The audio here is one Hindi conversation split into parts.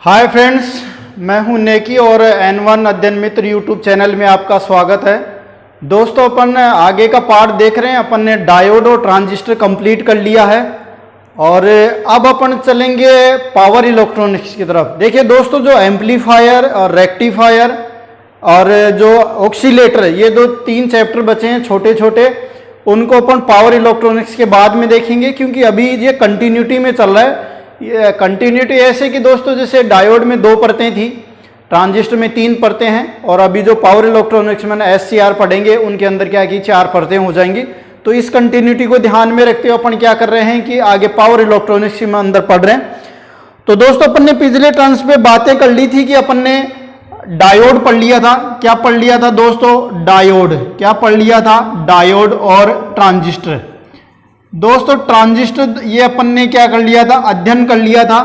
हाय फ्रेंड्स, मैं हूं नेकी और N1 अध्ययन मित्र यूट्यूब चैनल में आपका स्वागत है। दोस्तों, अपन आगे का पार्ट देख रहे हैं। अपन ने डायोड और ट्रांजिस्टर कंप्लीट कर लिया है और अब अपन चलेंगे पावर इलेक्ट्रॉनिक्स की तरफ। देखिए दोस्तों, जो एम्पलीफायर और रेक्टिफायर और जो ऑक्सीलेटर, ये दो तीन चैप्टर बचे हैं छोटे छोटे, उनको अपन पावर इलेक्ट्रॉनिक्स के बाद में देखेंगे, क्योंकि अभी ये कंटिन्यूटी में चल रहा है। ये कंटिन्यूटी ऐसे कि दोस्तों, जैसे डायोड में 2 परतें थी, ट्रांजिस्टर में 3 परतें हैं, और अभी जो पावर इलेक्ट्रॉनिक्स में SCR पढ़ेंगे उनके अंदर क्या की 4 परतें हो जाएंगी। तो इस कंटिन्यूटी को ध्यान में रखते हुए अपन क्या कर रहे हैं कि आगे पावर इलेक्ट्रॉनिक्स में अंदर पढ़ रहे हैं। तो दोस्तों, अपन ने पिछले टर्म्स पे बातें कर ली थी कि अपन ने डायोड पढ़ लिया था। क्या पढ़ लिया था दोस्तों? डायोड। क्या पढ़ लिया था? डायोड और ट्रांजिस्टर। दोस्तों, ट्रांजिस्टर ये अपन ने क्या कर लिया था? अध्ययन कर लिया था।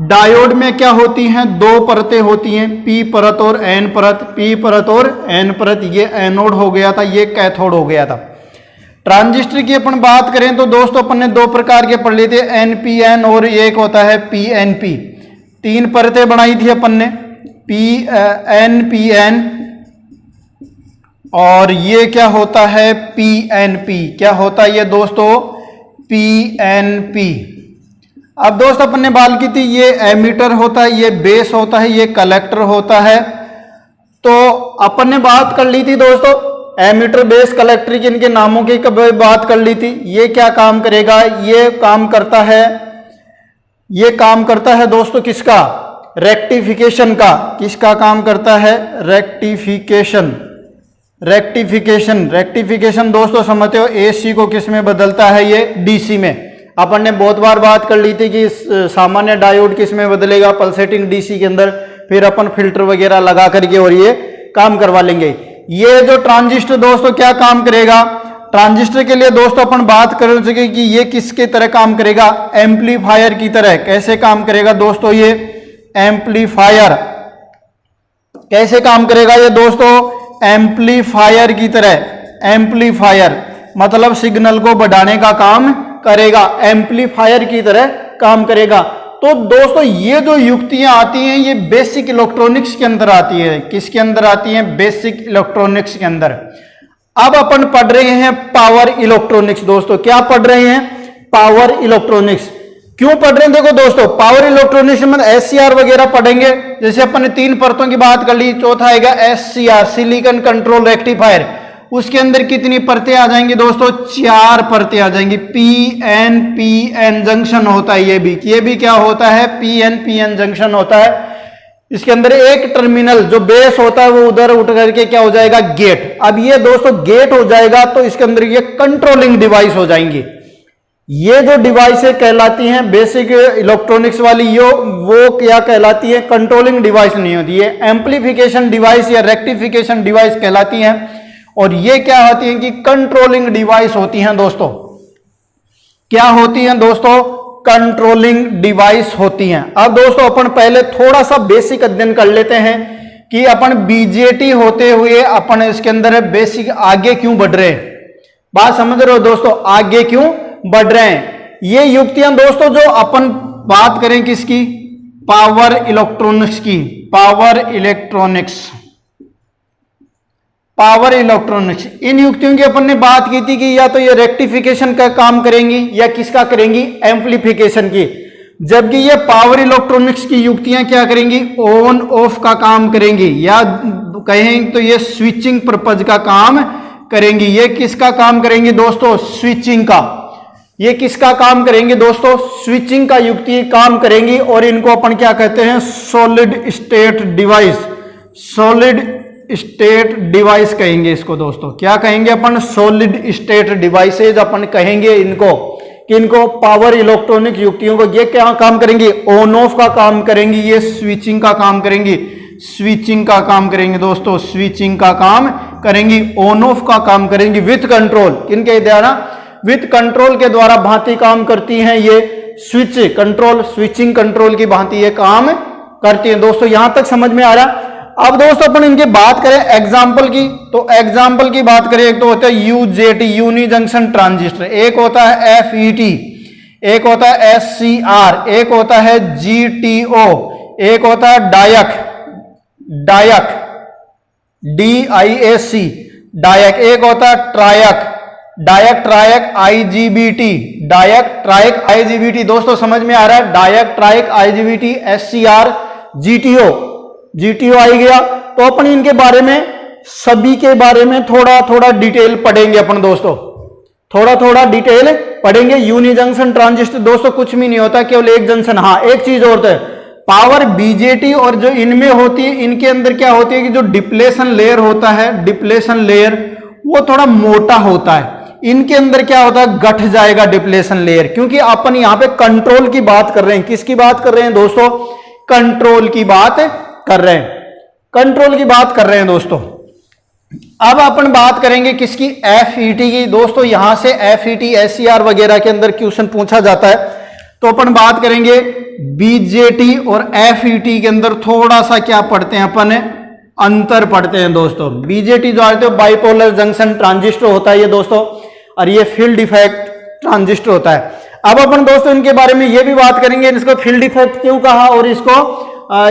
डायोड में क्या होती हैं? 2 परतें होती हैं, P परत और N परत। P परत और N परत, ये एनोड हो गया था, ये कैथोड हो गया था। ट्रांजिस्टर की अपन बात करें तो दोस्तों, अपन ने 2 प्रकार के पढ़ लिए थे, NPN और एक होता है PNP। 3 परतें बनाई थी अपन ने, NPN, और ये क्या होता है? PNP। क्या होता है ये दोस्तों? PNP। अब दोस्त, अपन ने बात की थी, ये एमीटर होता है, ये बेस होता है, ये कलेक्टर होता है। तो अपन ने बात कर ली थी दोस्तों, एमीटर, बेस, कलेक्टर की, इनके नामों की कभी बात कर ली थी। ये क्या काम करेगा? ये काम करता है दोस्तों किसका? रेक्टिफिकेशन का। किसका काम करता है? रेक्टिफिकेशन दोस्तों समझते हो, AC को किस में बदलता है? ये DC में। अपन ने बहुत बार बात कर ली थी कि सामान्य डायोड किस में बदलेगा? पल्सेटिंग DC के अंदर। फिर अपन फिल्टर वगैरह लगा करके और ये काम करवा लेंगे। ये जो ट्रांजिस्टर दोस्तों क्या काम करेगा? ट्रांजिस्टर के लिए दोस्तों अपन बात कर सके कि ये किसके तरह काम करेगा? एम्पलीफायर की तरह। कैसे काम करेगा दोस्तों? ये एम्पलीफायर कैसे काम करेगा? ये दोस्तों एम्पलीफायर की तरह। एम्पलीफायर मतलब सिग्नल को बढ़ाने का काम करेगा, एम्पलीफायर की तरह काम करेगा। तो दोस्तों, ये जो युक्तियां आती हैं, ये बेसिक इलेक्ट्रॉनिक्स के अंदर आती है। किसके अंदर आती हैं? बेसिक इलेक्ट्रॉनिक्स के अंदर। अब अपन पढ़ रहे हैं पावर इलेक्ट्रॉनिक्स। दोस्तों, क्या पढ़ रहे हैं? Power electronics. क्यों पढ़ रहे हैं? देखो दोस्तों, पावर इलेक्ट्रॉनिक्स में SCR वगैरह पढ़ेंगे। जैसे अपन ने 3 परतों की बात कर ली, चौथा आएगा SCR, सिलिकॉन कंट्रोल रेक्टिफायर। उसके अंदर कितनी परतें आ जाएंगी दोस्तों? 4 परतें आ जाएंगी। PN जंक्शन होता है। ये भी क्या होता है? PN जंक्शन होता है। इसके अंदर एक टर्मिनल जो बेस होता है वो उधर उठ करके क्या हो जाएगा? गेट। अब ये दोस्तों गेट हो जाएगा तो इसके अंदर ये कंट्रोलिंग डिवाइस हो जाएंगी। ये जो डिवाइसें कहलाती हैं बेसिक इलेक्ट्रॉनिक्स वाली, वो क्या कहलाती है? कंट्रोलिंग डिवाइस नहीं होती है, एम्पलीफिकेशन डिवाइस या रेक्टिफिकेशन डिवाइस कहलाती हैं। और ये क्या होती हैं कि कंट्रोलिंग डिवाइस होती हैं दोस्तों। क्या होती हैं दोस्तों? कंट्रोलिंग डिवाइस होती हैं। अब दोस्तों, अपन पहले थोड़ा सा बेसिक अध्ययन कर लेते हैं कि अपन BJT होते हुए अपन इसके अंदर बेसिक आगे क्यों बढ़ रहे हैं। बात समझ रहे हो दोस्तों? आगे क्यों बढ़ रहे हैं? ये युक्तियां दोस्तों, जो अपन बात करें किसकी? पावर इलेक्ट्रॉनिक्स की। पावर इलेक्ट्रॉनिक्स, इन युक्तियों की अपन ने बात की थी कि या तो ये रेक्टिफिकेशन का काम करेंगी या किसका करेंगी? एम्पलीफिकेशन की। जबकि ये पावर इलेक्ट्रॉनिक्स की युक्तियां क्या करेंगी? ऑन ऑफ का काम करेंगी, या कहें तो ये स्विचिंग पर्पज का काम करेंगी। ये किसका काम करेंगी दोस्तों? स्विचिंग का। ये किसका काम करेंगे दोस्तों? स्विचिंग का युक्ति काम करेंगी। और इनको अपन क्या कहते हैं? सॉलिड स्टेट डिवाइस कहेंगे इसको दोस्तों। क्या कहेंगे अपन? सॉलिड स्टेट डिवाइसेज अपन कहेंगे इनको। किनको? पावर इलेक्ट्रॉनिक युक्तियों को। ये क्या काम करेंगी? ऑन ऑफ का काम करेंगी। ये स्विचिंग का काम करेंगी। दोस्तों, स्विचिंग का काम करेंगी, ऑन ऑफ का काम करेंगी विथ कंट्रोल। किनके द्वारा? विथ कंट्रोल के द्वारा भांति काम करती हैं ये स्विचिंग कंट्रोल की भांति ये काम करती हैं। दोस्तों, यहां तक समझ में आ रहा? अब दोस्तों, अपन इनकी बात करें एग्जाम्पल की, तो एग्जाम्पल की बात करें, एक तो होता है UJT, यूनि जंक्शन ट्रांजिस्टर, एक होता है FET, एक होता है SCR, एक होता है GTO, एक होता है डायक, डायक DIAC डायक, एक होता है ट्रायक, डायक ट्रायक IGBT, डायक ट्रायक IGBT। दोस्तों समझ में आ रहा है, डायक ट्रायक IGBT, SCR, GTO आई गया। तो अपन इनके बारे में, सभी के बारे में थोड़ा थोड़ा डिटेल पढ़ेंगे अपन दोस्तों, थोड़ा थोड़ा डिटेल पढ़ेंगे। यूनि जंक्शन ट्रांजिस्टर दोस्तों कुछ भी नहीं होता, केवल एक जंक्शन। हाँ एक चीज और है, पावर बीजेटी और जो इनमें होती है, इनके अंदर क्या होती है कि जो डिप्लेशन लेयर होता है, डिप्लेशन लेयर वो थोड़ा मोटा होता है। इनके अंदर क्या होता है, गठ जाएगा डिप्लेशन लेयर, क्योंकि अपन यहां पे कंट्रोल की बात कर रहे हैं। किसकी बात कर रहे हैं दोस्तों, कंट्रोल की बात कर रहे हैं, कंट्रोल की बात कर रहे हैं दोस्तों। अब अपन बात करेंगे किसकी, FET की। दोस्तों यहां से FET SCR वगैरह के अंदर क्वेश्चन पूछा जाता है, तो अपन बात करेंगे BJT और FET के अंदर थोड़ा सा क्या पढ़ते हैं अपन, अंतर पढ़ते हैं दोस्तों। BJT जो आते हैं बाइपोलर जंक्शन ट्रांजिस्टर होता है ये दोस्तों, और ये फील्ड इफेक्ट ट्रांजिस्टर होता है। अब अपन दोस्तों इनके बारे में ये भी बात करेंगे, इसको फील्ड इफेक्ट क्यों कहा, और इसको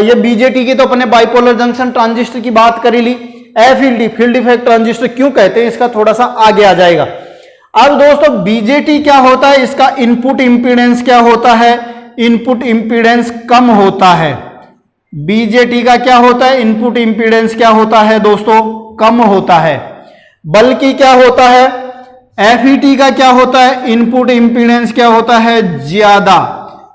ये BJT की तो अपने बाइपोलर जंक्शन ट्रांजिस्टर की बात करी ली, FET फील्ड इफेक्ट ट्रांजिस्टर क्यों कहते हैं, इसका थोड़ा सा आगे आ जाएगा। अब दोस्तों BJT क्या होता है, इसका इनपुट इंपीडेंस क्या होता है, इनपुट इंपीडेंस कम होता है। BJT का क्या होता है, इनपुट इंपीडेंस क्या होता है दोस्तों, कम होता है। बल्कि क्या होता है, FET का क्या होता है, इनपुट इंपीडेंस क्या होता है, ज्यादा।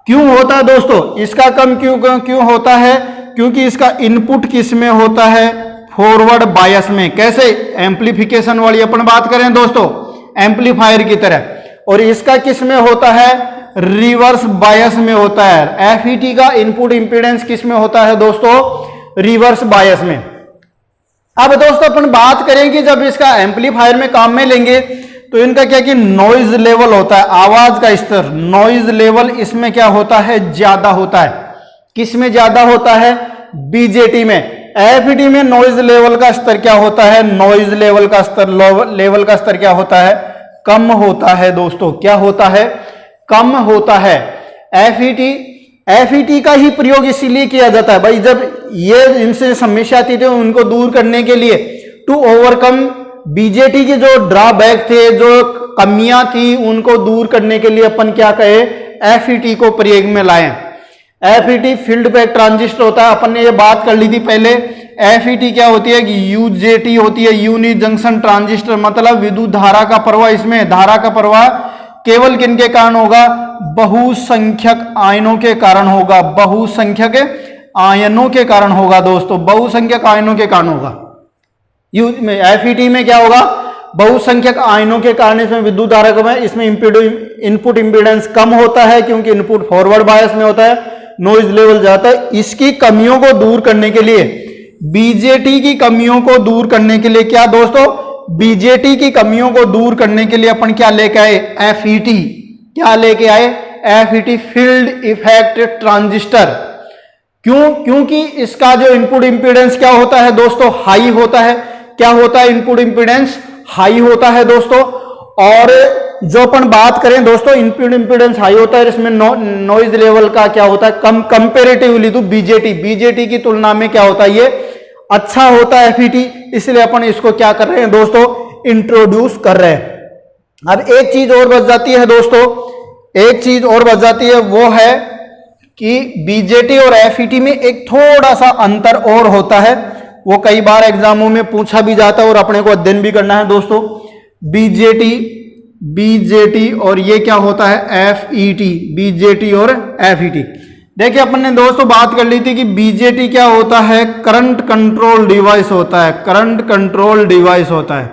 क्यों होता है दोस्तों, इसका कम क्यों होता है, क्योंकि इसका इनपुट किस में होता है, फॉरवर्ड बायस में। कैसे, एम्प्लीफिकेशन वाली अपन बात करें दोस्तों, एम्पलीफायर की तरह, और इसका किस में होता है, रिवर्स बायस में होता है। FET का इनपुट इंपीडेंस किस में होता है दोस्तों, रिवर्स बायस में। अब दोस्तों अपन बात करें कि जब इसका एम्पलीफायर में काम में लेंगे तो इनका क्या कि नॉइज लेवल होता है, आवाज का स्तर, नॉइज लेवल इसमें क्या होता है, ज्यादा होता है। किस में ज्यादा होता है, BJT में। FET में नॉइज लेवल का स्तर क्या होता है, नॉइज लेवल का स्तर, लेवल का स्तर क्या होता है, कम होता है दोस्तों। क्या होता है, कम होता है। FET का ही प्रयोग इसीलिए किया जाता है भाई, जब ये इनसे समस्या आती थी उनको दूर करने के लिए, टू ओवरकम BJT के जो ड्रॉबैक थे, जो कमियां थी, उनको दूर करने के लिए अपन क्या कहे, FET को प्रयोग में लाए। FET फील्ड इफेक्ट ट्रांजिस्टर होता है, अपन ने ये बात कर ली थी पहले। FET क्या होती है कि UJT होती है, यूनि जंक्शन ट्रांजिस्टर, मतलब विद्युत धारा का प्रवाह, इसमें धारा का प्रवाह केवल किनके कारण होगा, बहुसंख्यक आयनों के कारण होगा, बहुसंख्यक आयनों के कारण होगा दोस्तों, बहुसंख्यक आयनों के कारण होगा। FET में क्या होगा, बहुसंख्यक आयनों के कारण इसमें विद्युत धारा कम है, इसमें इनपुट इंपीडेंस कम होता है क्योंकि इनपुट फॉरवर्ड बायस में होता है, नॉइज लेवल जाता है। इसकी कमियों को दूर करने के लिए, BJT की कमियों को दूर करने के लिए क्या दोस्तों, BJT की कमियों को दूर करने के लिए अपन क्या लेके आए, FET। क्या लेके आए, FET फील्ड इफेक्ट ट्रांजिस्टर। क्यों, क्योंकि इसका जो इनपुट इंपीडेंस क्या होता है दोस्तों, हाई होता है। क्या होता है, इनपुट इंपीडेंस हाई होता है दोस्तों। और जो अपन बात करें दोस्तों, इनपुट इंपीडेंस हाई होता है, इसमें नॉइज लेवल का क्या होता है, कम, कंपेरेटिवली टू BJT की तुलना में क्या होता है, ये अच्छा होता है FET, इसलिए अपन इसको क्या कर रहे हैं दोस्तों, इंट्रोड्यूस कर रहे हैं। अब एक चीज और बच जाती है दोस्तों, एक चीज और बच जाती है, वो है कि BJT और FET में एक थोड़ा सा अंतर और होता है, वो कई बार एग्जामों में पूछा भी जाता है और अपने को अध्ययन भी करना है दोस्तों। BJT और ये क्या होता है, FET, BJT और FET। देखिए अपन ने दोस्तों बात कर ली थी कि BJT क्या होता है, करंट कंट्रोल डिवाइस होता है, करंट कंट्रोल डिवाइस होता है।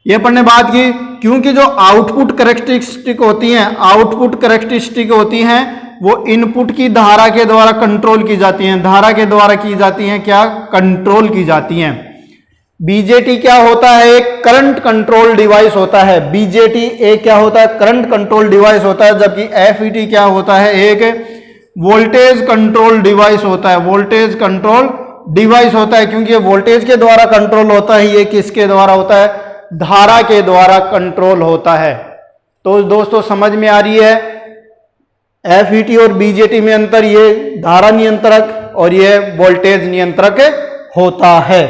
ये अपन ने बात की, क्योंकि जो आउटपुट कैरेक्टरिस्टिक होती हैं, आउटपुट कैरेक्टरिस्टिक होती हैं, वो इनपुट की धारा के द्वारा कंट्रोल की जाती हैं, धारा के द्वारा की जाती हैं, क्या कंट्रोल की जाती हैं। BJT क्या होता है, एक करंट कंट्रोल डिवाइस होता है। BJT एक क्या होता है, करंट कंट्रोल डिवाइस होता है, जबकि FET क्या होता है, एक वोल्टेज कंट्रोल डिवाइस होता है, वोल्टेज कंट्रोल डिवाइस होता है। क्योंकि ये वोल्टेज के द्वारा कंट्रोल होता है, ये किसके द्वारा होता है, धारा के द्वारा कंट्रोल होता है। तो दोस्तों समझ में आ रही है FET और BJT में अंतर, ये धारा नियंत्रक और ये वोल्टेज नियंत्रक होता है।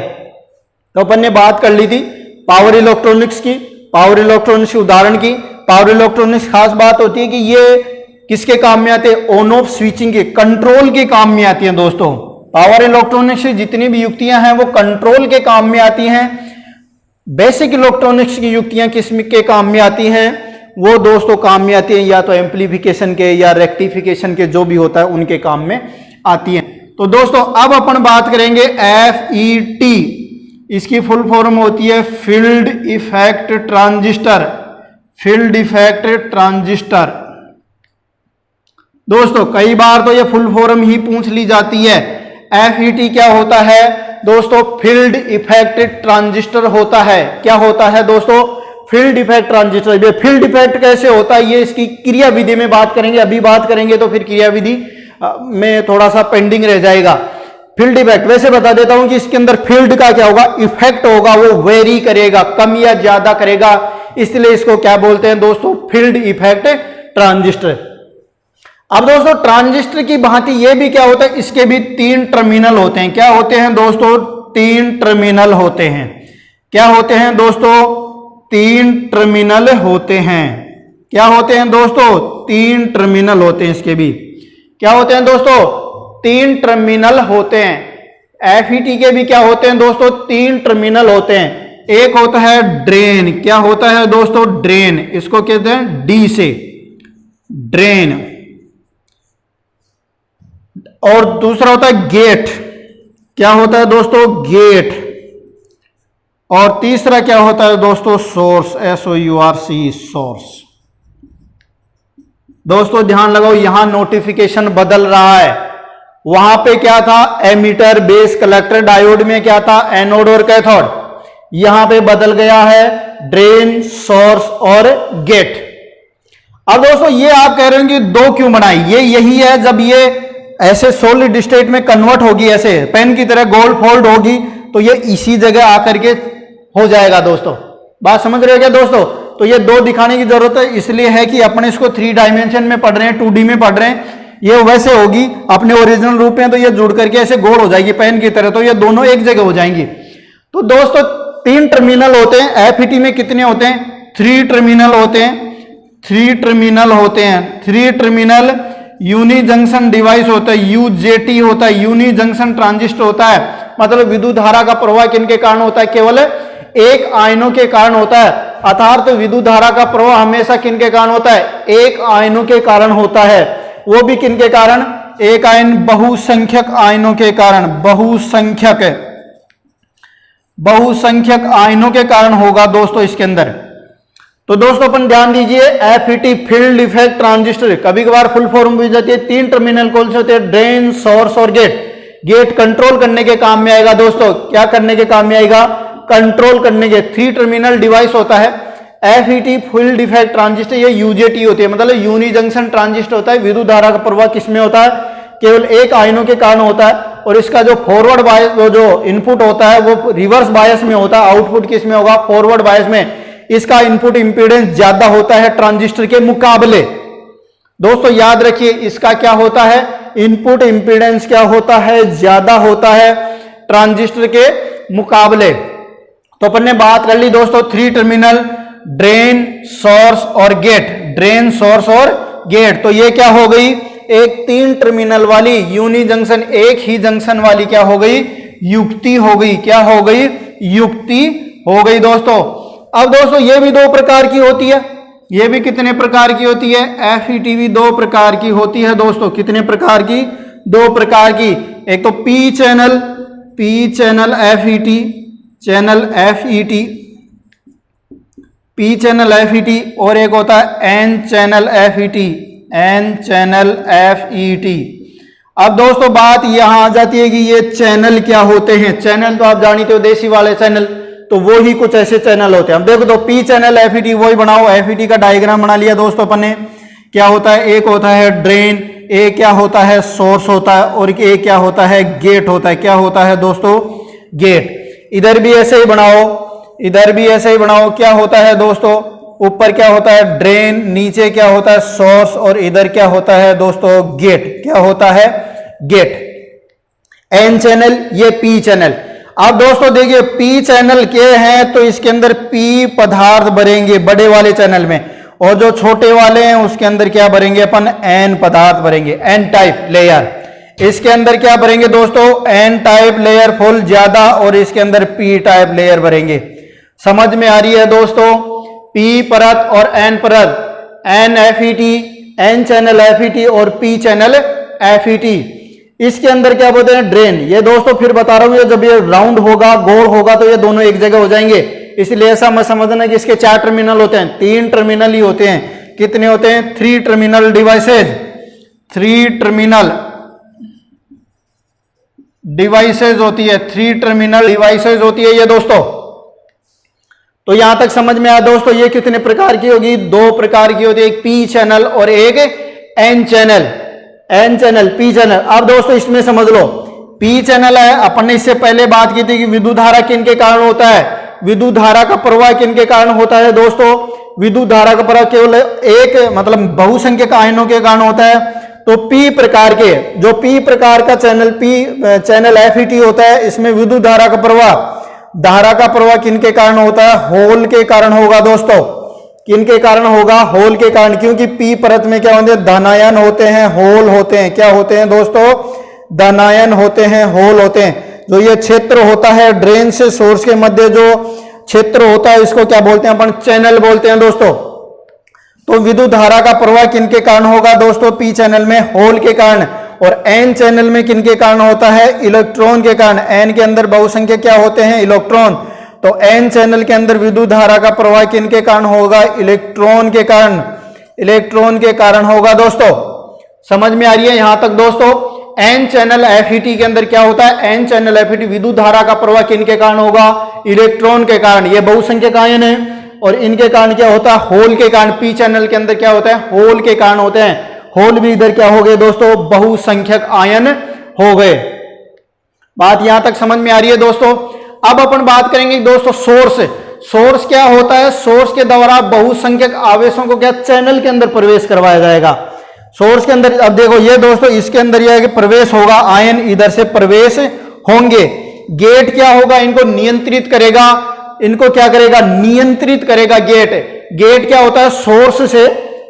तो अपन ने बात कर ली थी पावर इलेक्ट्रॉनिक्स की, पावर इलेक्ट्रॉनिक्स के उदाहरण की। पावर इलेक्ट्रॉनिक्स खास बात होती है कि ये किसके काम में आते हैं, ऑन ऑफ स्विचिंग के, कंट्रोल के काम में आती हैं दोस्तों। पावर इलेक्ट्रॉनिक्स की जितनी भी युक्तियां हैं वो कंट्रोल के काम में आती हैं। बेसिक इलेक्ट्रॉनिक्स की युक्तियां किस के काम में आती हैं, वो दोस्तों काम में आती हैं या तो एम्पलीफिकेशन के या रेक्टिफिकेशन के, जो भी होता है उनके काम में आती हैं। तो दोस्तों अब अपन बात करेंगे FET, इसकी फुल फॉर्म होती है field effect transistor. Field effect transistor दोस्तों कई बार तो ये फुल फॉर्म ही पूछ ली जाती है। FET क्या होता है दोस्तों, फील्ड इफेक्ट ट्रांजिस्टर होता है। क्या होता है दोस्तों, फील्ड इफेक्ट ट्रांजिस्टर। ये फील्ड इफेक्ट कैसे होता है, ये इसकी क्रिया विधि में बात करेंगे। अभी बात करेंगे तो फिर क्रिया विधि में थोड़ा सा पेंडिंग रह जाएगा। फील्ड इफेक्ट वैसे बता देता हूं कि इसके अंदर फील्ड का क्या होगा, इफेक्ट होगा, वो वेरी करेगा, कम या ज्यादा करेगा, इसलिए इसको क्या बोलते हैं दोस्तों, फील्ड इफेक्ट ट्रांजिस्टर। अब दोस्तों ट्रांजिस्टर की भांति ये भी क्या होता है, इसके भी 3 टर्मिनल होते हैं। क्या होते हैं दोस्तों, 3 टर्मिनल होते हैं। क्या होते हैं दोस्तों, 3 टर्मिनल होते हैं। क्या होते हैं दोस्तों, 3 टर्मिनल होते हैं। इसके भी क्या होते हैं दोस्तों, 3 टर्मिनल होते हैं। FET के भी क्या होते हैं दोस्तों, 3 टर्मिनल होते हैं। एक होता है ड्रेन। क्या होता है दोस्तों, ड्रेन, इसको कहते हैं D से ड्रेन। और दूसरा होता है गेट। क्या होता है दोस्तों, गेट। और तीसरा क्या होता है दोस्तों, सोर्स, SOURC, सोर्स। दोस्तों ध्यान लगाओ, यहां नोटिफिकेशन बदल रहा है। वहां पे क्या था, एमीटर, बेस, कलेक्टर, डायोड में क्या था, एनोड और कैथोड। यहां पे बदल गया है ड्रेन, सोर्स और गेट। अब दोस्तों ये आप कह रहे हो कि 2 क्यों बनाई, ये यही है जब ये ऐसे सॉलिड स्टेट में कन्वर्ट होगी, ऐसे पेन की तरह गोल फोल्ड होगी, तो ये इसी जगह आकर के हो जाएगा दोस्तों। बात समझ रहे हो क्या दोस्तों। तो ये 2 दिखाने की जरूरत है, इसलिए है कि अपने इसको 3 डायमेंशन में पढ़ रहे हैं, 2D में पढ़ रहे हैं। ये वैसे होगी अपने ओरिजिनल रूप में, तो ये जुड़ करके ऐसे गोल हो जाएगी पेन की तरह, तो ये दोनों एक जगह हो जाएंगी। तो दोस्तों 3 टर्मिनल होते हैं। FET में कितने होते हैं, 3 टर्मिनल होते हैं। 3 टर्मिनल होते हैं। 3 टर्मिनल यूनि जंक्शन डिवाइस होता है, UJT होता है, यूनि जंक्शन ट्रांजिस्टर होता है। मतलब विद्युत धारा का प्रवाह किनके कारण होता है, केवल एक आयनों के कारण होता है। अर्थात तो विद्युत धारा का प्रवाह हमेशा किनके कारण होता है, एक आयनों के कारण होता है। वो भी किनके कारण, एक आयन, बहुसंख्यक आयनों के कारण, बहुसंख्यक आयनों के कारण होगा दोस्तों इसके अंदर। तो दोस्तों अपन ध्यान दीजिए, FET फील्ड इफेक्ट ट्रांजिस्टर, कभी कभार फुल फॉर्म भी जाती है। 3 टर्मिनल कौन से होते हैं, ड्रेन, सोर्स और गेट। गेट कंट्रोल करने के काम में आएगा दोस्तों। क्या करने के काम में आएगा, कंट्रोल करने के। 3 टर्मिनल डिवाइस होता है FET फील्ड इफेक्ट ट्रांजिस्टर। ये UJT होती है, मतलब यूनि जंक्शन ट्रांजिस्टर होता है। विद्युत धारा का प्रवाह किसमें होता है, केवल एक आयनों के कारण होता है। और इसका जो फॉरवर्ड बायस, जो इनपुट होता है वो रिवर्स बायस में होता है। आउटपुट किसमें होगा, फॉरवर्ड बायस में। इसका इनपुट इंपीडेंस ज्यादा होता है ट्रांजिस्टर के मुकाबले। दोस्तों याद रखिए, इसका क्या होता है, इनपुट इंपीडेंस क्या होता है, ज्यादा होता है ट्रांजिस्टर के मुकाबले। तो अपन ने बात कर ली दोस्तों 3 टर्मिनल, ड्रेन, सोर्स और गेट। ड्रेन, सोर्स और गेट। तो ये क्या हो गई, एक 3 टर्मिनल वाली यूनि जंक्शन, एक ही जंक्शन वाली क्या हो गई, युक्ति हो गई। क्या हो गई, युक्ति हो गई दोस्तों। अब दोस्तों ये भी 2 प्रकार की होती है। ये भी कितने प्रकार की होती है, FET भी 2 प्रकार की होती है दोस्तों। कितने प्रकार की, 2 प्रकार की। एक तो P channel FET, channel FET, P channel FET, और एक होता है N channel FET, N channel FET। अब दोस्तों बात यहां आ जाती है कि ये चैनल क्या होते हैं। चैनल तो आप जानते हो, देसी वाले चैनल, तो वो ही कुछ ऐसे चैनल होते हैं। हम देखो तो P चैनल FET वही बनाओ। FET का डायग्राम बना लिया दोस्तों अपन ने। क्या होता है, एक होता है ड्रेन, एक क्या होता है, सोर्स होता है, और एक क्या होता है, गेट होता है। क्या होता है दोस्तों, गेट। इधर भी ऐसे ही बनाओ, इधर भी ऐसे ही बनाओ। क्या होता है दोस्तों, ऊपर क्या होता है, ड्रेन, नीचे क्या होता है, सोर्स, और इधर क्या होता है दोस्तों, गेट। क्या होता है, गेट। एन चैनल, ये पी चैनल। अब दोस्तों देखिए पी चैनल के हैं तो इसके अंदर पी पदार्थ भरेंगे बड़े वाले चैनल में, और जो छोटे वाले हैं उसके अंदर क्या भरेंगे अपन, एन पदार्थ भरेंगे, एन टाइप लेयर। इसके अंदर क्या भरेंगे दोस्तों, एन टाइप लेयर फुल ज्यादा, और इसके अंदर पी टाइप लेयर भरेंगे। समझ में आ रही है दोस्तों, पी परत और एन परत, N FET, N channel FET और पी चैनल एफईटी। इसके अंदर क्या बोलते हैं, ड्रेन। ये दोस्तों फिर बता रहा हूं, ये जब ये राउंड होगा, गोल होगा, तो ये दोनों एक जगह हो जाएंगे, इसलिए ऐसा मत समझना कि इसके 4 टर्मिनल होते हैं, 3 टर्मिनल ही होते हैं। कितने होते हैं, 3 टर्मिनल डिवाइसेज, 3 टर्मिनल डिवाइसेज होती है, 3 टर्मिनल डिवाइसेज होती है ये दोस्तों। तो यहां तक समझ में आया दोस्तों, ये कितने प्रकार की होगी, 2 प्रकार की होती है, एक पी चैनल और एक N channel. N channel, P channel. अब दोस्तों इसमें समझ लो, पी चैनल है, अपन ने इससे पहले बात की थी कि विद्युत धारा किन के कारण होता है, विद्युत धारा का प्रवाह किन के कारण होता है दोस्तों, विद्युत धारा का प्रवाह केवल एक मतलब बहुसंख्यक आयनों के कारण होता है। तो पी प्रकार के, जो पी प्रकार का चैनल, पी चैनल एफईटी होता है, इसमें विद्युत धारा का प्रवाह किन के कारण होता है, होल के कारण होगा दोस्तों। किन के कारण होगा, होल के कारण, क्योंकि पी परत में क्या होते हैं, धनायन होते हैं, होल होते हैं। क्या होते हैं दोस्तों, धनायन होते हैं, होल होते हैं। जो ये क्षेत्र होता है ड्रेन से सोर्स के मध्य जो क्षेत्र होता है, इसको क्या बोलते हैं अपन, चैनल बोलते हैं दोस्तों। तो विद्युत धारा का प्रवाह किन के कारण होगा दोस्तों, पी चैनल में होल के कारण। और एन चैनल में किन के कारण होता है, इलेक्ट्रॉन के कारण। एन के अंदर बहुसंख्यक क्या होते हैं, इलेक्ट्रॉन। तो एन चैनल के अंदर विद्युत धारा का प्रवाह किन के कारण होगा, इलेक्ट्रॉन के कारण, इलेक्ट्रॉन के कारण होगा दोस्तों। समझ में आ रही है यहां तक दोस्तों। एन चैनल एफईटी के अंदर क्या होता है, एन चैनल एफईटी विद्युत धारा का प्रवाह किन के कारण होगा, इलेक्ट्रॉन के कारण। ये बहुसंख्यक आयन है, और इनके कारण क्या होता है, होल के कारण। पी चैनल के अंदर क्या होता है, होल के कारण होते हैं। होल भी इधर क्या हो गए दोस्तों, बहुसंख्यक आयन हो गए। बात यहां तक समझ में आ रही है दोस्तों। अब अपन बात करेंगे दोस्तों सोर्स। सोर्स क्या होता है, सोर्स के द्वारा बहुसंख्यक आवेशों को क्या चैनल के अंदर प्रवेश करवाया जाएगा। सोर्स के अंदर अब देखो ये दोस्तों, इसके अंदर यह है कि प्रवेश होगा, आयन इधर से प्रवेश होंगे। गेट क्या होगा, इनको नियंत्रित करेगा, इनको क्या करेगा, नियंत्रित करेगा गेट। गेट क्या होता है,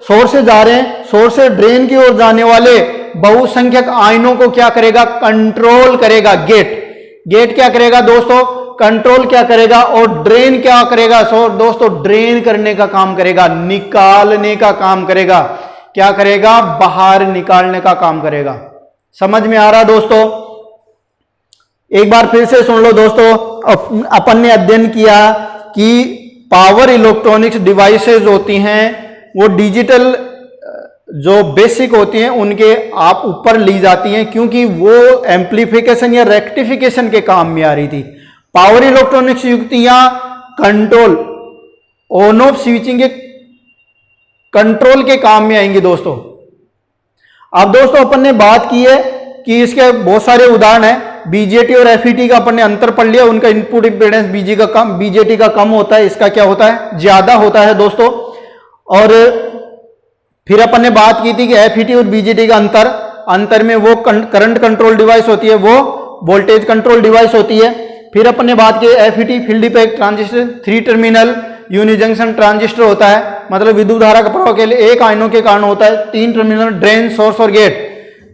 सोर्स से जा रहे हैं, सोर्स से ड्रेन की ओर जाने वाले बहुसंख्यक आयनों को क्या करेगा, कंट्रोल करेगा गेट। गेट क्या करेगा दोस्तों, कंट्रोल क्या करेगा। और ड्रेन क्या करेगा दोस्तों, ड्रेन करने का काम करेगा, निकालने का काम करेगा। क्या करेगा, बाहर निकालने का काम करेगा। समझ में आ रहा दोस्तों। एक बार फिर से सुन लो दोस्तों। अपन ने अध्ययन किया कि पावर इलेक्ट्रॉनिक्स डिवाइसेस होती हैं, वो डिजिटल जो बेसिक होती हैं उनके आप ऊपर ली जाती हैं, क्योंकि वो एम्प्लीफिकेशन या रेक्टिफिकेशन के काम में आ रही थी। पावर इलेक्ट्रॉनिक्स युक्तियां कंट्रोल, ऑन ऑफ स्विचिंग के कंट्रोल के काम में आएंगी दोस्तों। अब दोस्तों अपन ने बात की है कि इसके बहुत सारे उदाहरण हैं। बीजेटी और एफईटी का अपन ने अंतर पढ़ लिया। उनका इनपुट इंपेडेंस बीजेटी का कम होता है, इसका क्या होता है, ज्यादा होता है दोस्तों। और फिर अपन ने बात की थी कि एफईटी और बीजेटी का अंतर में वो करंट कंट्रोल डिवाइस होती है, वो वोल्टेज कंट्रोल डिवाइस होती है। फिर अपन ने बात की FET field effect transistor 3 terminal unijunction transistor होता है, मतलब विद्युत धारा का प्रवाह के लिए एक आयनों के कारण होता है। 3 टर्मिनल ड्रेन, सोर्स और गेट।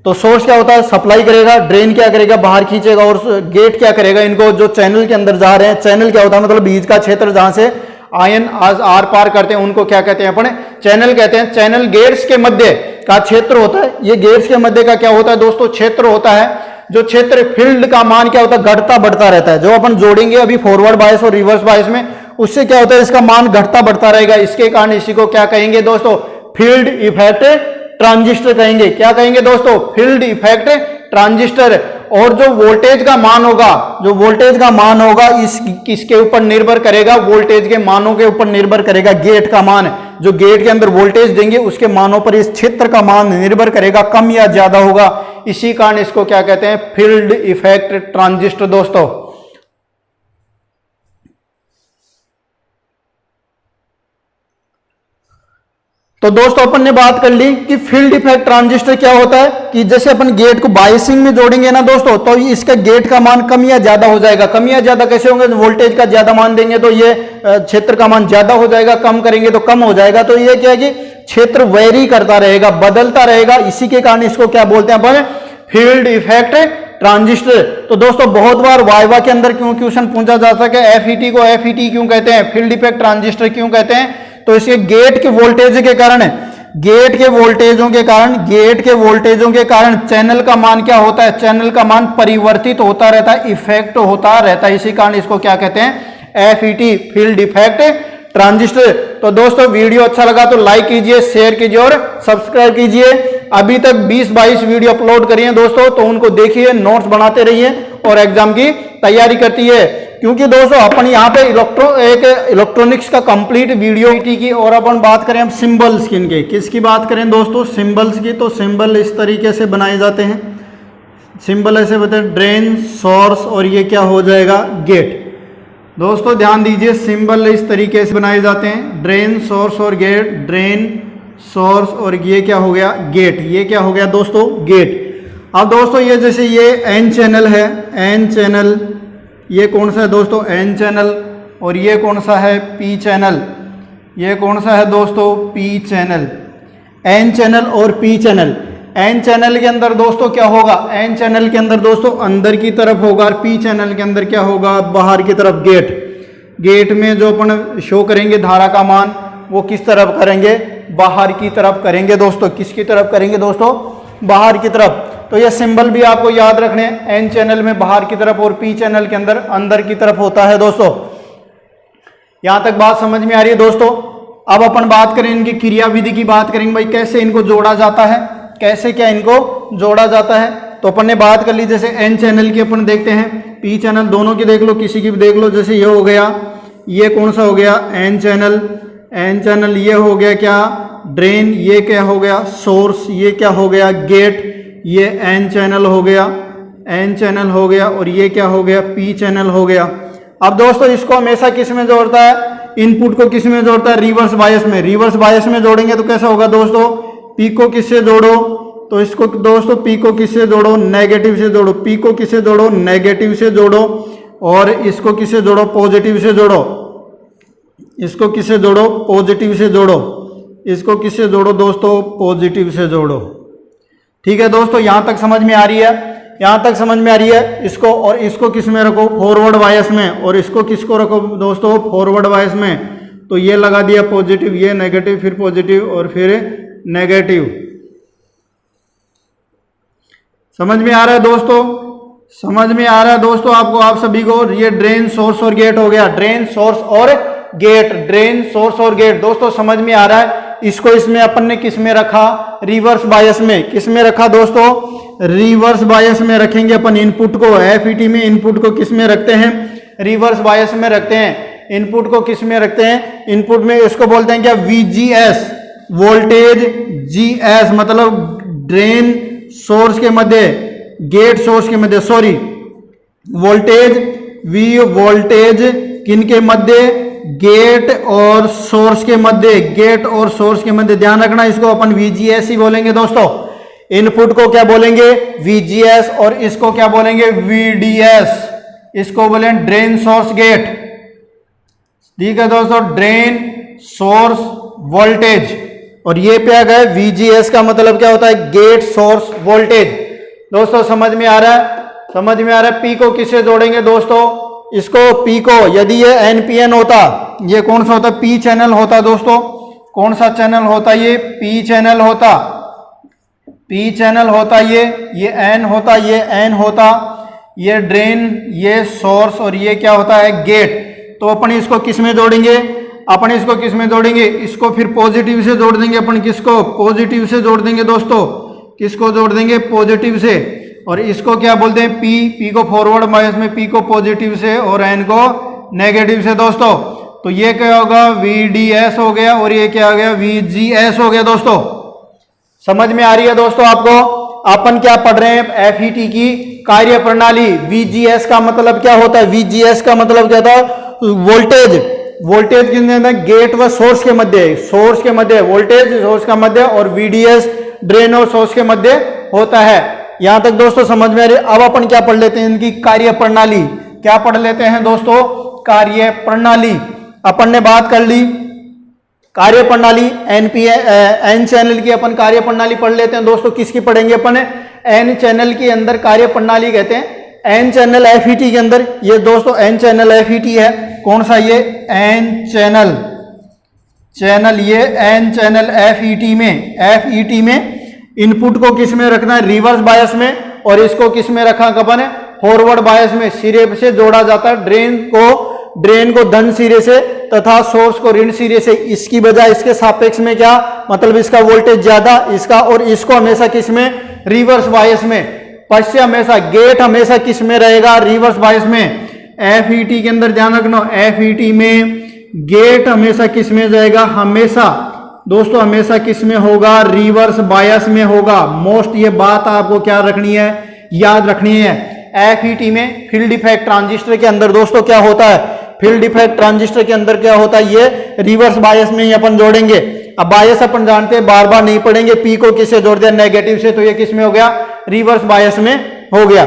तो सोर्स क्या होता है, सप्लाई करेगा, ड्रेन क्या करेगा, बाहर खींचेगा, और गेट क्या करेगा, इनको जो चैनल के अंदर जा रहे हैं। चैनल क्या होता है, मतलब बीच का क्षेत्र जहां से आयन आर पार करते हैं, उनको क्या कहते हैं अपने, चैनल कहते हैं। चैनल गेट्स के मध्य का क्षेत्र होता है। ये गेट्स के मध्य का क्या होता है दोस्तों, क्षेत्र होता है। जो क्षेत्र फील्ड का मान क्या होता है, घटता बढ़ता रहता है। जो अपन जोड़ेंगे अभी फॉरवर्ड बायस और रिवर्स बायस में, उससे क्या होता है, इसका मान घटता बढ़ता रहेगा। इसके कारण इसी को क्या कहेंगे दोस्तों, फील्ड इफेक्ट ट्रांजिस्टर कहेंगे। क्या कहेंगे दोस्तों, फील्ड इफेक्ट ट्रांजिस्टर। और जो वोल्टेज का मान होगा, किसके ऊपर निर्भर करेगा, वोल्टेज के मानों के ऊपर निर्भर करेगा। गेट का मान, जो गेट के अंदर वोल्टेज देंगे उसके मानों पर इस क्षेत्र का मान निर्भर करेगा, कम या ज्यादा होगा। इसी कारण इसको क्या कहते हैं, फील्ड इफेक्ट ट्रांजिस्टर दोस्तों। तो दोस्तों अपन ने बात कर ली कि फील्ड इफेक्ट ट्रांजिस्टर क्या होता है, कि जैसे अपन गेट को बायसिंग में जोड़ेंगे ना दोस्तों, तो इसका गेट का मान कम या ज्यादा हो जाएगा। कम या ज्यादा कैसे होंगे, वोल्टेज का ज्यादा मान देंगे तो ये क्षेत्र का मान ज्यादा हो जाएगा, कम करेंगे तो कम हो जाएगा। तो ये क्या है कि क्षेत्र वेरी करता रहेगा, बदलता रहेगा, इसी के कारण इसको क्या बोलते हैं अपन, फील्ड इफेक्ट ट्रांजिस्टर। तो दोस्तों बहुत बार वाइवा के अंदर क्यों क्वेश्चन पूछा जा सके, एफईटी को एफईटी क्यों कहते हैं, फील्ड इफेक्ट ट्रांजिस्टर क्यों कहते हैं, तो इसके गेट के वोल्टेज के कारण, गेट के वोल्टेजों के कारण चैनल का मान क्या होता है, चैनल का मान परिवर्तित होता रहता है, इफेक्ट होता रहता है, इसी कारण इसको क्या कहते हैं, एफईटी, फील्ड इफेक्ट ट्रांजिस्टर। तो दोस्तों वीडियो अच्छा लगा तो लाइक कीजिए, शेयर कीजिए और सब्सक्राइब कीजिए। अभी तक 20-22 वीडियो अपलोड करिए दोस्तों, तो उनको देखिए, नोट्स बनाते रहिए और एग्जाम की तैयारी करती है। क्योंकि दोस्तों अपन यहाँ पे इलेक्ट्रॉनिक्स का कंप्लीट वीडियो की, और अपन बात करें अब सिंबल्स की, इनके किसकी बात करें दोस्तों, सिंबल्स की। तो सिंबल इस तरीके से बनाए जाते हैं, सिंबल ऐसे बताए, ड्रेन, सोर्स और ये क्या हो जाएगा, गेट। दोस्तों ध्यान दीजिए, सिंबल इस तरीके से बनाए जाते हैं, ड्रेन, सोर्स और गेट, ड्रेन, सोर्स और ये क्या हो गया, गेट। ये क्या हो गया दोस्तों, गेट। अब दोस्तों ये जैसे ये एन चैनल है, एन चैनल, ये कौन सा है दोस्तों, एन चैनल, और ये कौन सा है, पी चैनल। ये कौन सा है दोस्तों, पी चैनल। एन चैनल और पी चैनल। एन चैनल के अंदर दोस्तों क्या होगा, एन चैनल के अंदर दोस्तों अंदर की तरफ होगा, और पी चैनल के अंदर क्या होगा, बाहर की तरफ, गेट। गेट में जो अपन शो करेंगे धारा का मान, वो किस तरफ करेंगे, बाहर की तरफ करेंगे दोस्तों। किसकी तरफ करेंगे दोस्तों, बाहर की तरफ। तो ये सिंबल भी आपको याद रखने हैं, एन चैनल में बाहर की तरफ और पी चैनल के अंदर अंदर की तरफ होता है दोस्तों। यहां तक बात समझ में आ रही है दोस्तों। अब अपन बात करें इनकी क्रियाविधि की, बात करेंगे भाई कैसे इनको जोड़ा जाता है, कैसे क्या इनको जोड़ा जाता है। तो अपन ने बात कर ली, जैसे एन चैनल की अपन देखते हैं, पी चैनल, दोनों की देख लो, किसी की भी देख लो। जैसे ये हो गया, ये कौन सा हो गया, एन चैनल। एन चैनल ये हो गया क्या, ड्रेन। ये क्या हो गया, सोर्स। ये क्या हो गया, गेट। ये एन चैनल हो गया, एन चैनल हो गया, और ये क्या हो गया, पी चैनल हो गया। अब दोस्तों इसको हमेशा किस में जोड़ता है, इनपुट को किस में जोड़ता है, रिवर्स बायस में। रिवर्स बायस में जोड़ेंगे तो कैसा होगा दोस्तों, पी को किससे जोड़ो, तो इसको दोस्तों पी को किससे जोड़ो, नेगेटिव से जोड़ो। पी को किससे जोड़ो, नेगेटिव से जोड़ो, और इसको किससे जोड़ो, पॉजिटिव से जोड़ो। इसको किससे जोड़ो, पॉजिटिव से जोड़ो। इसको किससे जोड़ो दोस्तों, पॉजिटिव से जोड़ो। ठीक है दोस्तों, यहां तक समझ में आ रही है, यहां तक समझ में आ रही है। इसको और इसको किस में रखो, फॉरवर्ड बायस में, और इसको किसको रखो दोस्तों, फॉरवर्ड बायस में। तो ये लगा दिया पॉजिटिव, ये नेगेटिव, फिर पॉजिटिव और फिर नेगेटिव। समझ में आ रहा है दोस्तों, समझ में आ रहा है दोस्तों आपको, आप सभी को। ये ड्रेन, सोर्स और गेट हो गया, ड्रेन, सोर्स और गेट, ड्रेन, सोर्स और गेट। दोस्तों समझ में आ रहा है। इसको इसमें अपन ने किस में रखा, रिवर्स बायस में। किस में रखा दोस्तों, रिवर्स बायस में रखेंगे अपन इनपुट को। एफईटी में इनपुट को किस में रखते हैं, रिवर्स बायस में रखते हैं। इनपुट को किस में रखते हैं, इनपुट में इसको बोलते हैं क्या, वीजीएस, वोल्टेज जीएस, मतलब ड्रेन सोर्स के मध्य, गेट सोर्स के मध्य, सॉरी, वोल्टेज वी, वोल्टेज किन के मध्य, गेट और सोर्स के मध्य, गेट और सोर्स के मध्य। ध्यान रखना, इसको अपन वीजीएस ही बोलेंगे दोस्तों। इनपुट को क्या बोलेंगे, वीजीएस, और इसको क्या बोलेंगे, वीडीएस। इसको बोले ड्रेन सोर्स गेट। ठीक है दोस्तों, ड्रेन सोर्स वोल्टेज, और ये पे आ गए वीजीएस का मतलब क्या होता है, गेट सोर्स वोल्टेज। दोस्तों समझ में आ रहा है, समझ में आ रहा है। पी को किससे जोड़ेंगे दोस्तों, इसको पी को, यदि ये एनपीएन होता, ये कौन सा होता, पी चैनल होता दोस्तों। कौन सा चैनल होता, ये पी चैनल होता, पी चैनल होता। ये एन होता, ये एन होता, ये ड्रेन, ये सोर्स, और ये क्या होता है, गेट। तो अपन इसको किस में जोड़ेंगे, अपन इसको किस में जोड़ेंगे, इसको फिर पॉजिटिव से जोड़ देंगे अपन। किसको, पॉजिटिव से जोड़ देंगे दोस्तों। किसको जोड़ देंगे, पॉजिटिव से। और इसको क्या बोलते हैं, पी। पी को फॉरवर्ड बायस में, पी को पॉजिटिव से और एन को नेगेटिव से दोस्तों। तो ये क्या होगा, वीडीएस हो गया, और ये क्या हो गया, वीजीएस हो गया दोस्तों। समझ में आ रही है दोस्तों आपको। अपन क्या पढ़ रहे हैं, एफईटी की कार्य प्रणाली। वीजीएस का मतलब क्या होता है, वीजीएस का मतलब क्या था, वोल्टेज। वोल्टेज किसके अंदर, गेट व सोर्स के मध्य, सोर्स के मध्य वोल्टेज, सोर्स का मध्य, और VDS ड्रेन और सोर्स के मध्य होता है। यहां तक दोस्तों समझ में आ रही है। अब अपन क्या पढ़ लेते हैं, इनकी कार्य प्रणाली। क्या पढ़ लेते हैं दोस्तों, कार्य प्रणाली। अपन ने बात कर ली कार्य प्रणाली, एन चैनल की अपन कार्य प्रणाली पढ़ लेते हैं दोस्तों। किसकी पढ़ेंगे अपन, एन चैनल के अंदर कार्य प्रणाली कहते हैं। एन चैनल FET के अंदर, ये दोस्तों एन चैनल FET है। कौन सा, ये एन चैनल ये एन चैनल FET में इनपुट को किस में रखना है, रिवर्स बायस में, और इसको किस में रखा अपन है, फॉरवर्ड बायस में। सिरे से जोड़ा जाता है, ड्रेन को धन सिरे से तथा सोर्स को ऋण सिरे से। इसकी बजाय इसके सापेक्ष में क्या, मतलब इसका वोल्टेज ज्यादा, इसका, और इसको हमेशा किस में, रिवर्स बायस में। पश्चिम हमेशा, गेट हमेशा किस में रहेगा, रिवर्स बायस में। FET के अंदर ध्यान रखना, FET में गेट हमेशा किस में जाएगा, हमेशा दोस्तों हमेशा किस में होगा, रिवर्स बायस में होगा। मोस्ट ये बात आपको क्या रखनी है, याद रखनी है। FET में फील्ड इफेक्ट ट्रांजिस्टर के अंदर दोस्तों क्या होता है, फील्ड इफेक्ट ट्रांजिस्टर के अंदर क्या होता है, ये रिवर्स बायस में ही अपन जोड़ेंगे। अब बायस अपन जानते हैं, बार बार नहीं पढ़ेंगे। P को किससे जोड़ दिया, नेगेटिव से, तो ये किस में हो गया, रिवर्स बायस में हो गया।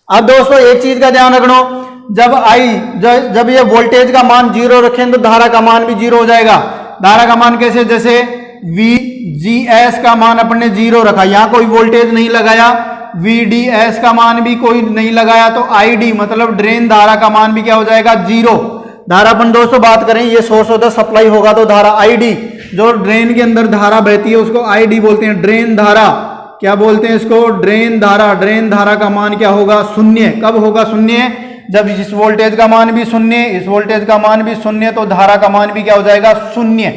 अब दोस्तों एक चीज का ध्यान रखना, जब ये वोल्टेज का मान 0 रखें तो धारा का मान भी 0 हो जाएगा। धारा का मान कैसे, जैसे VGS का मान अपन ने 0 रखा, यहां कोई वोल्टेज नहीं लगाया, VDS का मान भी कोई नहीं लगाया, तो ID मतलब ड्रेन धारा का मान भी क्या हो जाएगा, 0। धारा अपन दोस्तों बात करें, ये सोर्स होता सप्लाई होगा तो धारा ID, जो ड्रेन के अंदर धारा बहती है उसको ID बोलते हैं, ड्रेन धारा। क्या बोलते हैं इसको, ड्रेन धारा। ड्रेन धारा का मान क्या होगा, 0। कब होगा 0, जब इस वोल्टेज का मान भी 0, इस वोल्टेज का मान भी 0, तो धारा का मान भी क्या हो जाएगा, 0।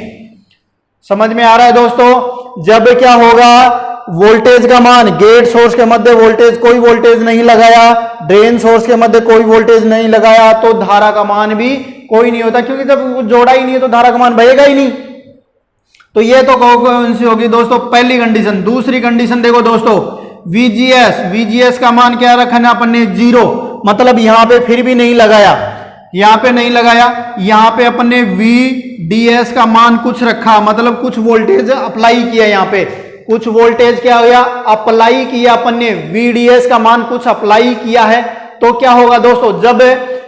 समझ में आ रहा है दोस्तों। जब क्या होगा, वोल्टेज का मान, गेट सोर्स के मध्य वोल्टेज, कोई वोल्टेज नहीं लगाया, ड्रेन सोर्स के मध्य कोई वोल्टेज नहीं लगाया, तो धारा का मान भी कोई नहीं होता, क्योंकि जब जोड़ा ही नहीं है तो धारा का मान बहेगा ही नहीं। तो ये तो कौन सी होगी दोस्तों, पहली कंडीशन। दूसरी कंडीशन देखो दोस्तों, VGS का मान क्या रखना अपन ने, 0, मतलब यहां पे फिर भी नहीं लगाया, यहां पे नहीं लगाया, यहां पे अपन ने VDS का मान कुछ रखा, मतलब कुछ वोल्टेज अप्लाई किया, यहां पे कुछ वोल्टेज क्या हो गया, अप्लाई किया अपन ने, VDS का मान कुछ अप्लाई किया है। तो क्या होगा दोस्तों, जब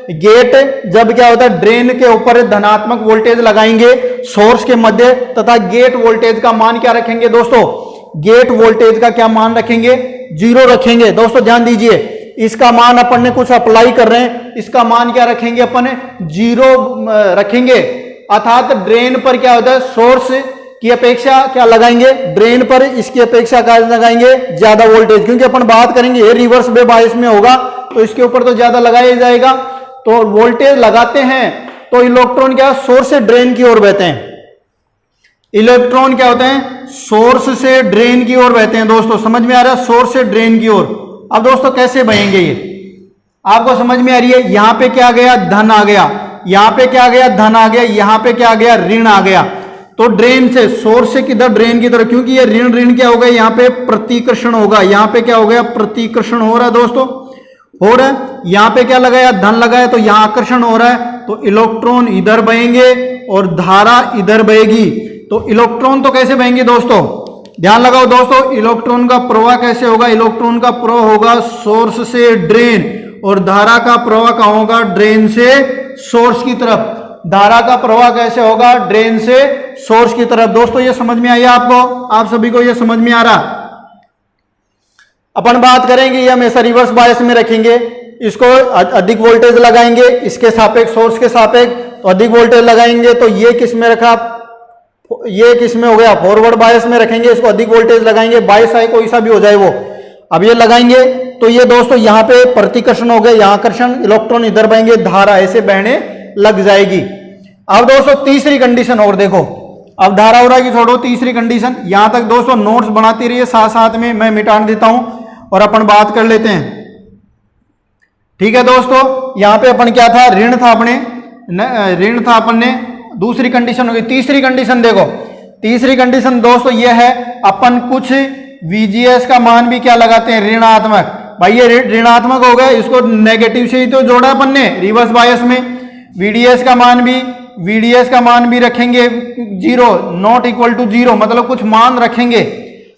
क्या होता है, ड्रेन के ऊपर धनात्मक वोल्टेज लगाएंगे सोर्स के मध्य, तथा गेट वोल्टेज का मान क्या रखेंगे दोस्तों, गेट वोल्टेज का क्या मान रखेंगे, 0 रखेंगे। दोस्तों ध्यान दीजिए, इसका मान अपन ने कुछ अप्लाई कर रहे हैं, इसका मान क्या रखेंगे अपन, 0 रखेंगे। अर्थात ड्रेन पर क्या होता है, सोर्स की अपेक्षा क्या लगाएंगे, ड्रेन पर इसकी अपेक्षा क्या लगाएंगे, ज्यादा वोल्टेज, क्योंकि अपन बात करेंगे ये रिवर्स बायस में होगा, तो इसके ऊपर तो ज्यादा लगाया जाएगा। तो वोल्टेज लगाते हैं तो इलेक्ट्रॉन क्या, सोर्स से ड्रेन की ओर बहते हैं। इलेक्ट्रॉन क्या होते हैं, सोर्स से ड्रेन की ओर बहते हैं। दोस्तों समझ में आ रहा है, सोर्स से ड्रेन की ओर। अब दोस्तों कैसे बहेंगे ये आपको समझ में आ रही है। यहां पे क्या गया, धन आ गया, यहां पे क्या गया, धन आ गया, यहां पे क्या आ गया, ऋण आ गया। तो ड्रेन से, सोर्स से किधर, ड्रेन की तरफ, क्योंकि ये ऋण क्या होगा, यहां पे प्रतिकर्षण होगा, यहां पे क्या हो गया, प्रतिकर्षण हो रहा है दोस्तों, हो रहा है। यहां पे क्या लगाया, धन लगाया, तो यहां आकर्षण हो रहा है, तो इलेक्ट्रॉन इधर बहेंगे और धारा इधर बहेगी। तो इलेक्ट्रॉन तो कैसे बहेंगे दोस्तों, ध्यान लगाओ दोस्तों, इलेक्ट्रॉन का प्रवाह कैसे होगा, इलेक्ट्रॉन का प्रवाह होगा सोर्स से ड्रेन, और धारा का प्रवाह कहां होगा, ड्रेन से सोर्स की तरफ। धारा का प्रवाह कैसे होगा, ड्रेन से सोर्स की तरफ। दोस्तों ये समझ में आया आपको, आप सभी को ये समझ में आ रहा। अपन बात करेंगे, ये हमेशा रिवर्स बायस में रखेंगे, इसको अधिक वोल्टेज लगाएंगे, इसके सापेक्ष, सोर्स के सापेक्ष, तो अधिक वोल्टेज लगाएंगे, तो ये किस में रखा, ये किस में हो गया, फॉरवर्ड बायस में रखेंगे, इसको अधिक वोल्टेज लगाएंगे, बायस है कोई सा भी हो जाए वो। अब ये लगाएंगे तो ये दोस्तों यहाँ पे प्रतिकर्षण हो गया, यहाँ आकर्षण, इलेक्ट्रॉन इधर बहेंगे, धारा ऐसे बहने लग जाएगी। अब दोस्तों तीसरी कंडीशन और देखो, अब धारा हो रहा की छोड़ो, तीसरी कंडीशन। यहां तक दोस्तों नोट्स बनाते रहिए, साथ साथ में मैं मिटा देता हूं और अपन बात कर लेते हैं, ठीक है दोस्तों। यहां पे अपन क्या था, ऋण था, ऋण था अपन ने, दूसरी कंडीशन होगी। तीसरी कंडीशन देखो, तीसरी कंडीशन दोस्तों ये है, अपन कुछ VGS का मान भी क्या लगाते हैं, ऋणात्मक। भाई ये ऋणात्मक हो गया, इसको नेगेटिव से ही तो जोड़ा अपन ने रिवर्स बायस में। VDS का मान भी रखेंगे 0, नॉट इक्वल टू 0, मतलब कुछ मान रखेंगे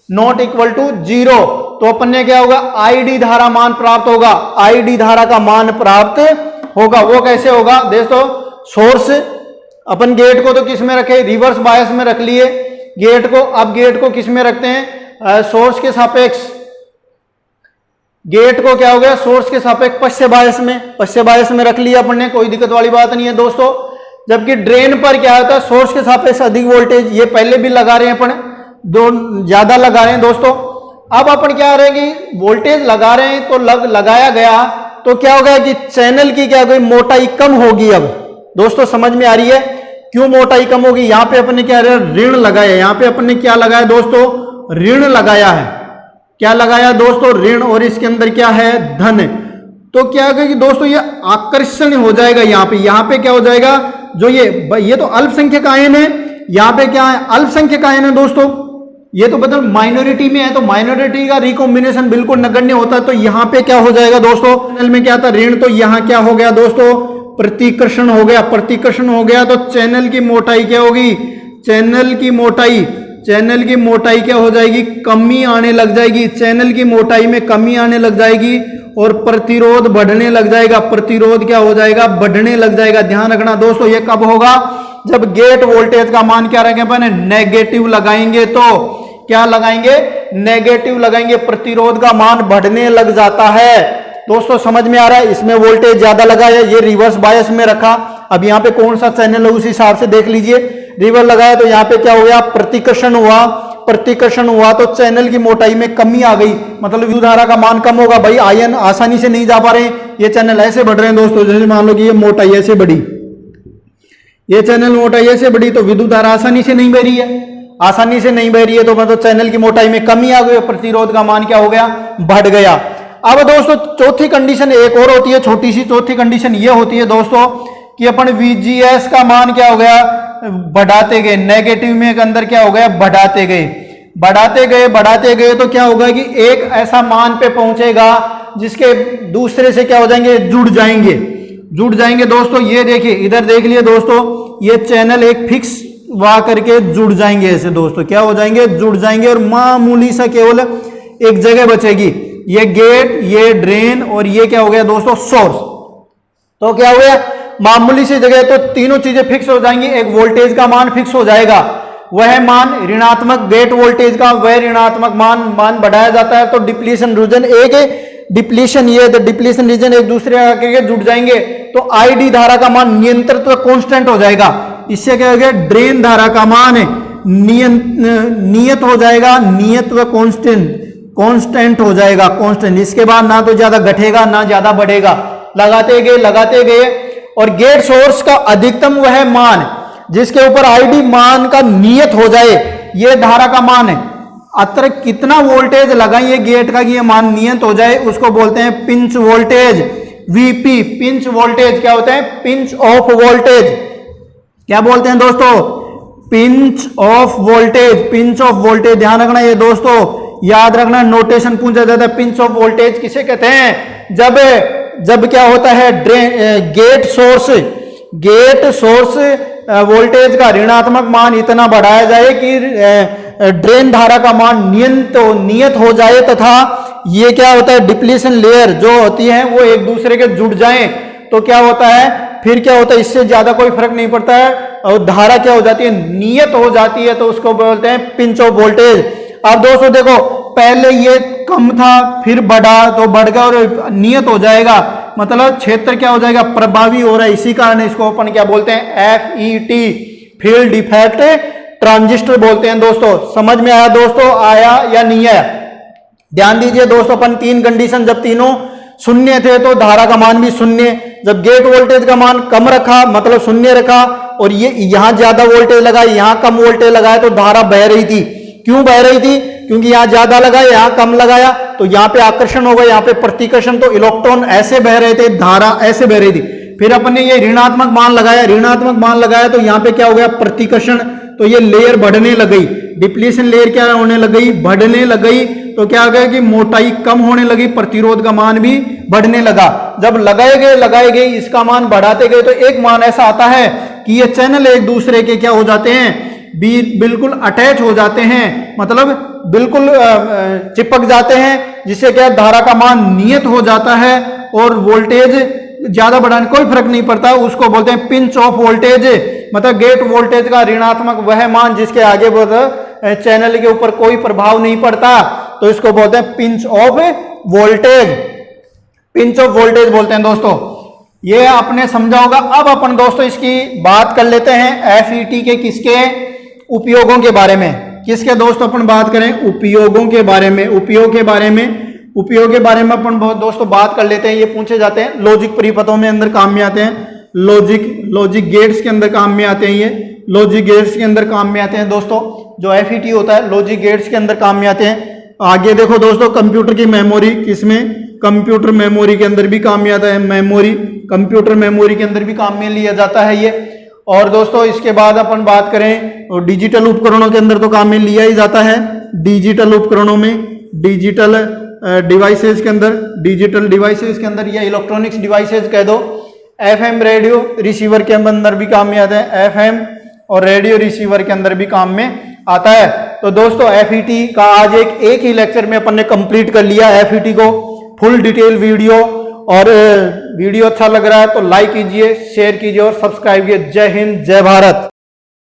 नॉट इक्वल टू 0, तो अपन ने क्या होगा, ID धारा मान प्राप्त होगा, ID धारा का मान प्राप्त होगा। वो कैसे होगा दोस्तों, सोर्स अपन गेट को तो किस में रखे, रिवर्स बायस में रख लिए गेट को। अब गेट को किस में रखते हैं, सोर्स के सापेक्ष। गेट को क्या हो गया, सोर्स के सापेक्ष पश्चिम बायस में रख लिया अपन ने, कोई दिक्कत वाली बात नहीं है दोस्तों। जबकि ड्रेन पर क्या होता है, सोर्स के सापेक्ष अधिक वोल्टेज, ये पहले भी लगा रहे हैं अपन, दो ज्यादा लगा रहे हैं दोस्तों। अब अपन क्या करेंगे, वोल्टेज लगा रहे हैं तो लगाया गया तो क्या होगा कि चैनल की क्या होगी, मोटाई कम होगी। अब दोस्तों समझ में आ रही है क्यों मोटाई कम होगी। यहां पे अपन ने क्या ऋण लगाया, यहां पे अपन ने क्या लगाया दोस्तों, ऋण लगाया है। क्या लगाया दोस्तों, ऋण, और इसके अंदर क्या है, धन। तो क्या होगा कि दोस्तों ये आकर्षण हो जाएगा। यहां पे क्या हो जाएगा, जो ये तो अल्पसंख्यक आयन है, यहां पे क्या है, अल्पसंख्यक आयन है दोस्तों। ये तो मतलब माइनॉरिटी में है, तो माइनॉरिटी का रिकॉम्बिनेशन बिल्कुल नगण्य होता है। तो यहां पे क्या हो जाएगा दोस्तों, चैनल में क्या था, ऋण, तो यहां क्या हो गया दोस्तों, प्रतिकर्षण हो गया। प्रतिकर्षण हो गया तो चैनल की मोटाई क्या होगी, चैनल की मोटाई क्या हो जाएगी, कमी आने लग जाएगी। चैनल की मोटाई में कमी आने लग जाएगी और प्रतिरोध बढ़ने लग जाएगा। प्रतिरोध क्या हो जाएगा, बढ़ने लग जाएगा। ध्यान रखना दोस्तों, ये कब होगा, जब गेट वोल्टेज का मान क्या रखेंगे अपन, नेगेटिव लगाएंगे। तो क्या लगाएंगे, नेगेटिव लगाएंगे, प्रतिरोध का मान बढ़ने लग जाता है। दोस्तों समझ में आ रहा है, इसमें वोल्टेज ज्यादा लगा है, ये रिवर्स बायस में रखा। अब यहाँ पे कौन सा चैनल है उस हिसाब से देख लीजिए। रिवर्स लगाया तो यहाँ पे क्या हो गया, प्रतिकर्षण हुआ तो चैनल की मोटाई में कमी आ गई, मतलब विद्युत धारा का मान कम होगा। भाई आयन आसानी से नहीं जा पा रहे, ये चैनल ऐसे बढ़ रहे हैं दोस्तों। जैसे मान लो कि ये मोटाई ऐसे बढ़ी, ये चैनल मोटाई ऐसे बढ़ी, तो विद्युत धारा आसानी से नहीं बह रही है, तो मतलब चैनल की मोटाई में कमी आ गई, प्रतिरोध का मान क्या हो गया, बढ़ गया। अब दोस्तों चौथी कंडीशन एक और होती है, छोटी सी चौथी कंडीशन ये होती है दोस्तों कि अपन VGS का मान क्या हो गया, बढ़ाते गए, नेगेटिव में के अंदर क्या हो गया, बढ़ाते गए तो क्या होगा कि एक ऐसा मान पे पहुंचेगा जिसके दूसरे से क्या हो जाएंगे, जुड़ जाएंगे दोस्तों। ये देखिए, इधर देख लिए दोस्तों, ये चैनल एक फिक्स वा करके जुड़ जाएंगे ऐसे दोस्तों, क्या हो जाएंगे, जुड़ जाएंगे, और मामूली सा केवल एक जगह बचेगी, ये गेट, ये ड्रेन, और ये क्या हो गया दोस्तों, सोर्स। तो क्या हो गया, मामूली सी जगह, तो तीनों चीजें फिक्स हो जाएंगी। एक वोल्टेज का मान फिक्स हो जाएगा, वह मान ऋणात्मक गेट वोल्टेज का, वह ऋणात्मक मान बढ़ाया जाता है। तो डिप्लीशन रीजन डिप्लीशन रीजन एक दूसरे के जुड़ जाएंगे, तो ID धारा का मान नियंत्रित कांस्टेंट हो जाएगा। इससे क्या हो गया, ड्रेन धारा का मान नियत हो जाएगा, नियत व कांस्टेंट हो जाएगा, कांस्टेंट। इसके बाद ना तो ज्यादा घटेगा ना ज्यादा बढ़ेगा, लगाते गए, और गेट सोर्स का अधिकतम वह मान जिसके ऊपर ID मान का नियत हो जाए, ये धारा का मान है। अत्र कितना वोल्टेज लगाइए गेट का कि ये मान नियत हो जाए, उसको बोलते हैं pinch voltage, VP। Pinch voltage क्या होता है, पिंच ऑफ वोल्टेज। क्या बोलते हैं दोस्तों, पिंच ऑफ वोल्टेज। ध्यान रखना ये दोस्तों, याद रखना, नोटेशन पूछा जाता है। पिंच ऑफ वोल्टेज किसे कहते हैं, जब क्या होता है, गेट सोर्स वोल्टेज का ऋणात्मक मान इतना बढ़ाया जाए कि ड्रेन धारा का मान नियत हो जाए, तथा ये क्या होता है, डिप्लीशन लेयर जो होती है वो एक दूसरे के जुड़ जाएं, तो क्या होता है, फिर क्या होता है, इससे ज्यादा कोई फर्क नहीं पड़ता है, और धारा क्या हो जाती है, नियत हो जाती है, तो उसको बोलते हैं पिंच ऑफ वोल्टेज। अब दोस्तों देखो, पहले ये कम था, फिर बढ़ा, तो बढ़ गया और नियत हो जाएगा, मतलब क्षेत्र क्या हो जाएगा, प्रभावी हो रहा है। इसी कारण इसको अपन क्या बोलते हैं, FET, फील्ड इफेक्ट ट्रांजिस्टर बोलते हैं दोस्तों। समझ में आया दोस्तों, आया या नहीं आया? ध्यान दीजिए दोस्तों, अपन तीन कंडीशन, जब तीनों शून्य थे तो धारा का मान भी शून्य, जब गेट वोल्टेज का मान कम रखा मतलब शून्य रखा, और ये यहां ज्यादा वोल्टेज लगा, यहां कम वोल्टेज लगाया, तो धारा बह रही थी। क्यों बह रही थी, क्योंकि यहां ज्यादा लगाया, यहां कम लगाया, तो यहां पे आकर्षण होगा, यहां पे प्रतिकर्षण, तो इलेक्ट्रॉन ऐसे बह रहे थे, धारा ऐसे बह रही थी। फिर अपन ने ये ऋणात्मक मान लगाया, तो यहां पे क्या हो गया, प्रतिकर्षण, तो ये लेयर बढ़ने लग गई, डिप्लीशन लेयर क्या होने लग गई, बढ़ने लग गई, तो क्या हो गया कि मोटाई कम होने लगी, प्रतिरोध का मान भी बढ़ने लगा। जब लगाए गए इसका मान बढ़ाते गए तो एक मान ऐसा आता है कि ये चैनल एक दूसरे के क्या हो जाते हैं, बिल्कुल अटैच हो जाते हैं, मतलब बिल्कुल चिपक जाते हैं, जिससे क्या धारा का मान नियत हो जाता है और वोल्टेज ज्यादा बढ़ाने कोई फर्क नहीं पड़ता। उसको बोलते हैं पिंच ऑफ वोल्टेज, मतलब गेट वोल्टेज का ऋणात्मक वह मान जिसके आगे चैनल के ऊपर कोई प्रभाव नहीं पड़ता, तो इसको बोलते हैं pinch of voltage. Pinch of voltage बोलते हैं दोस्तों। ये आपने समझा होगा। अब अपन दोस्तों इसकी बात कर लेते हैं FET के किसके उपयोगों के बारे में। किसके दोस्तों अपन बात करें, उपयोगों के बारे में। उपयोग के बारे में अपन बहुत दोस्तों बात कर लेते हैं। ये पूछे जाते हैं लॉजिक परिपथों में अंदर काम में आते हैं, लॉजिक गेट्स के अंदर काम में आते हैं। ये लॉजिक गेट्स के अंदर काम में आते हैं दोस्तों। जो FET होता है लॉजिक गेट्स के अंदर काम में आते हैं। आगे देखो दोस्तों, कंप्यूटर की मेमोरी, किसमें, कंप्यूटर मेमोरी के अंदर भी काम में आता है। मेमोरी, कंप्यूटर मेमोरी के अंदर भी काम में लिया जाता है ये। और दोस्तों इसके बाद अपन बात करें डिजिटल उपकरणों के अंदर तो काम में लिया ही जाता है। डिजिटल उपकरणों में, डिजिटल डिवाइसेस के अंदर या इलेक्ट्रॉनिक्स डिवाइसेस कह दो। FM रेडियो रिसीवर के अंदर भी काम में आता है। FM और रेडियो रिसीवर के अंदर भी काम में आता है। तो दोस्तों FET का आज एक ही लेक्चर में अपन ने कंप्लीट कर लिया FET को, फुल डिटेल वीडियो। और वीडियो अच्छा लग रहा है तो लाइक कीजिए, शेयर कीजिए और सब्सक्राइब कीजिए। जय हिंद, जय भारत।